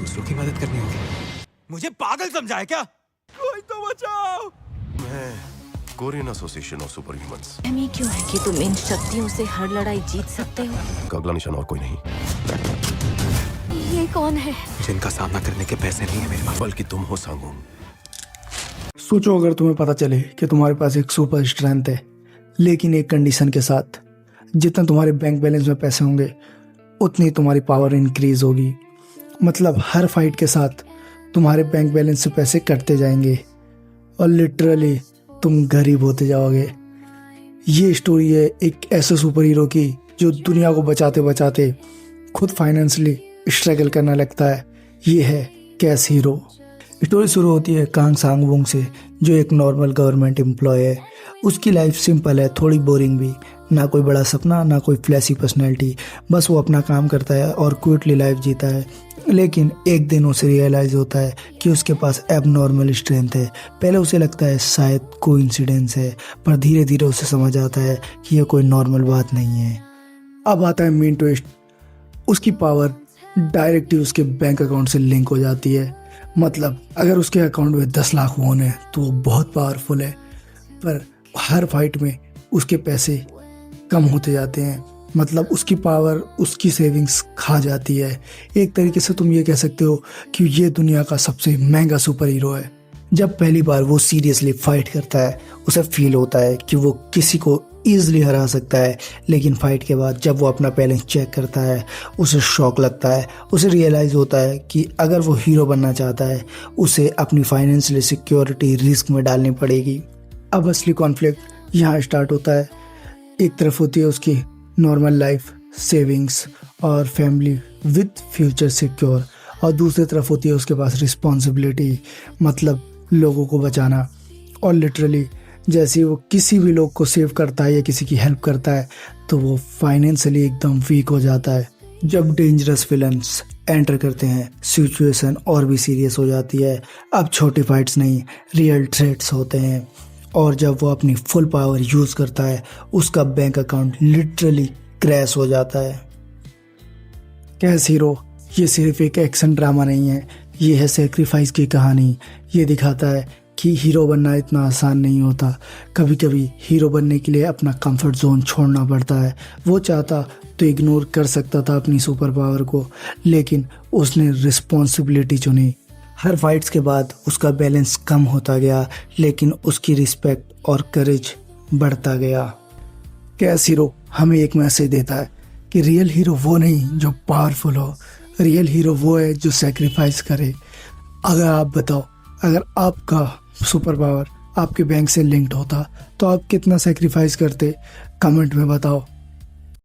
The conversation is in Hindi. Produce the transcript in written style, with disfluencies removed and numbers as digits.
दूसरों की मदद करनी होगी। मुझे पागल समझा है क्या? कोई तो बचाओ। मैं Korean association of super humans. ये क्यों है कि तुम इन शक्तियों से हर लड़ाई जीत सकते हो? का अगला निशान और कोई नहीं, ये कौन है? जिनका सामना करने के पैसे नहीं है मेरे पास। बल्कि तुम हो सांगुन। सोचो अगर तुम्हें पता चले कि तुम्हारे पास एक सुपर स्ट्रेंथ है, लेकिन एक कंडीशन के साथ, जितना तुम्हारे बैंक बैलेंस में पैसे होंगे उतनी तुम्हारी पावर इंक्रीज होगी। मतलब हर फाइट के साथ तुम्हारे बैंक बैलेंस से पैसे कटते जाएंगे और लिटरली तुम गरीब होते जाओगे। ये स्टोरी है एक ऐसे सुपर हीरो की जो दुनिया को बचाते बचाते खुद फाइनेंशियली स्ट्रगल करने लगता है। ये है कैस हीरो। स्टोरी शुरू होती है कांग सांग वुंग से, जो एक नॉर्मल गवर्नमेंट एम्प्लॉय है। उसकी लाइफ सिंपल है, थोड़ी बोरिंग भी, ना कोई बड़ा सपना ना कोई फ्लैशी पर्सनैलिटी। बस वो अपना काम करता है और क्विटली लाइफ जीता है। लेकिन एक दिन उसे रियलाइज़ होता है कि उसके पास एबनॉर्मल स्ट्रेंथ है। पहले उसे लगता है शायद कोइंसिडेंस है, पर धीरे धीरे उसे समझ आता है कि यह कोई नॉर्मल बात नहीं है। अब आता है मेन ट्विस्ट। उसकी पावर डायरेक्टली उसके बैंक अकाउंट से लिंक हो जाती है। मतलब अगर उसके अकाउंट में 10 लाख वोन है तो वो बहुत पावरफुल है, पर हर फाइट में उसके पैसे कम होते जाते हैं। मतलब उसकी पावर उसकी सेविंग्स खा जाती है। एक तरीके से तुम ये कह सकते हो कि ये दुनिया का सबसे महंगा सुपर हीरो है। जब पहली बार वो सीरियसली फाइट करता है उसे फील होता है कि वो किसी को ईजिली हरा सकता है, लेकिन फाइट के बाद जब वो अपना बैलेंस चेक करता है उसे शॉक लगता है। उसे रियलाइज़ होता है कि अगर वो हीरो बनना चाहता है उसे अपनी फाइनेंशियल सिक्योरिटी रिस्क में डालनी पड़ेगी। अब असली कॉन्फ्लिक्ट यहाँ स्टार्ट होता है। एक तरफ होती है उसकी नॉर्मल लाइफ, सेविंग्स और फैमिली विद फ्यूचर सिक्योर, और दूसरी तरफ होती है उसके पास रिस्पॉन्सिबिलिटी, मतलब लोगों को बचाना। और लिटरली जैसे वो किसी भी लोग को सेव करता है या किसी की हेल्प करता है तो वो फाइनेंशियली एकदम वीक हो जाता है। जब डेंजरस विलन्स एंटर करते हैं सिचुएशन और भी सीरियस हो जाती है। अब छोटी फाइट्स नहीं, रियल थ्रेट्स होते हैं। और जब वो अपनी फुल पावर यूज़ करता है उसका बैंक अकाउंट लिटरली क्रैश हो जाता है। कैस हीरो ये सिर्फ एक एक्शन ड्रामा नहीं है, ये है सेक्रीफाइस की कहानी। ये दिखाता है कि हीरो बनना इतना आसान नहीं होता। कभी कभी हीरो बनने के लिए अपना कंफर्ट जोन छोड़ना पड़ता है। वो चाहता तो इग्नोर कर सकता था अपनी सुपर पावर को, लेकिन उसने रिस्पॉन्सिबिलिटी चुनी। हर फाइट्स के बाद उसका बैलेंस कम होता गया, लेकिन उसकी रिस्पेक्ट और करेज बढ़ता गया। कैस हीरो हमें एक मैसेज देता है कि रियल हीरो वो नहीं जो पावरफुल हो, रियल हीरो वो है जो सेक्रीफाइस करे। अगर आप बताओ, अगर आपका सुपर पावर आपके बैंक से लिंक्ड होता तो आप कितना सेक्रीफाइस करते? कमेंट में बताओ।